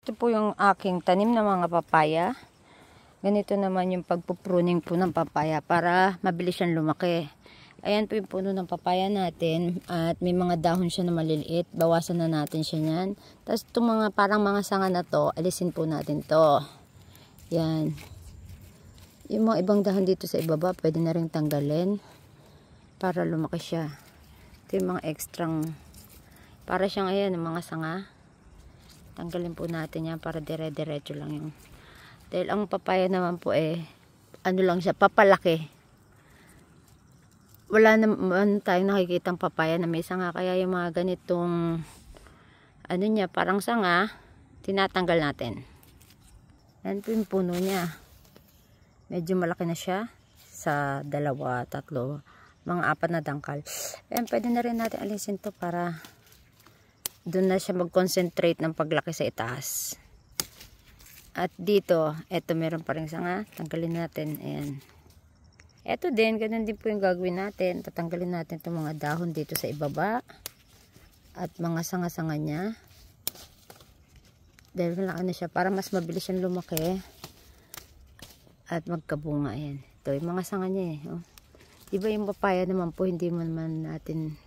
Ito po yung aking tanim na mga papaya. Ganito naman yung pagpupruning po ng papaya para mabilis siyang lumaki. Ayan po yung puno ng papaya natin at may mga dahon siya na maliliit. Bawasan na natin siya niyan. Tapos itong mga parang mga sanga na to, alisin po natin to. Yan. Yung mga ibang dahon dito sa ibaba, pwede na rin tanggalin para lumaki siya. Ito yung mga extrang, para siyang ayan, yung mga sanga. Tanggalin po natin yan para dire-diretso lang yung. Dahil ang papaya naman po ano lang siya, papalaki. Wala naman tayong nakikitang papaya na may sanga. Kaya yung mga ganitong, ano niya, parang sanga, tinatanggal natin. Yan po yung puno niya. Medyo malaki na siya. Sa 2, 3, mga 4 na dangkal. Ayan, pwede na rin natin alisin to para doon na siya mag-concentrate ng paglaki sa itaas. At dito, eto meron pa rin sanga. Tanggalin natin. Ayan. Eto din, ganun din po yung gagawin natin. Tatanggalin natin itong mga dahon dito sa ibaba. At mga sanga-sanga niya. Dahil malaki na siya para mas mabilis siyang lumaki. At magkabunga. Ayan. Ito yung mga sanga niya Oh. Diba yung papaya naman po, hindi man natin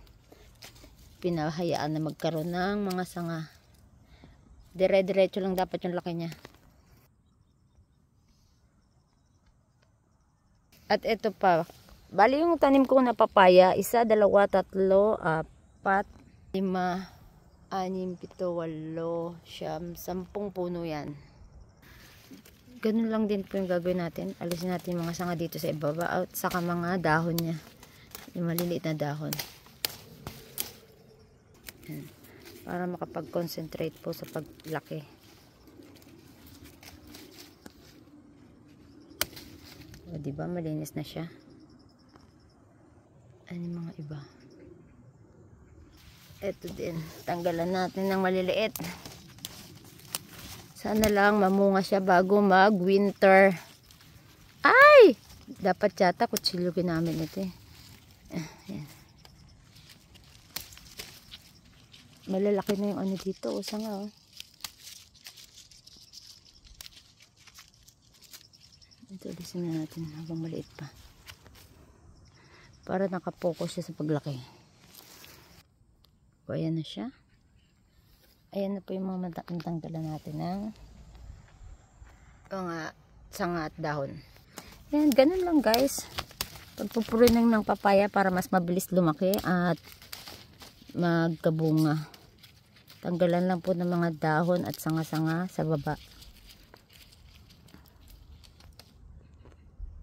pinahayaan na magkaroon ng mga sanga. Dire-diretso lang dapat yung laki niya. At ito pa, bali yung tanim ko na papaya, 1, 2, 3, 4, 5, 6, 7, 8, 9, 10 puno yan. Ganun lang din po yung gagawin natin. Alisin natin yung mga sanga dito sa ibaba at saka mga dahon niya. Yung maliliit na dahon. Yan. Para makapag-concentrate po sa paglaki. O, diba? Malinis na siya. Ano yung mga iba? Ito din. Tanggalan natin ng maliliit. Sana lang mamunga siya bago mag-winter. Ay! Dapat yata kutsilyo ginamit ito Yan. Malalaki na yung ano dito. O, sanga Ito, alisin na natin habang maliit pa. Para nakapokus siya sa paglaki. O, ayan na siya. Ayan na po yung mga matanggalan natin ng mga sanga at dahon. Ayan, ganun lang guys. Pagpupurining ng papaya para mas mabilis lumaki at magkabunga. Tanggalan lang po ng mga dahon at sanga-sanga sa baba.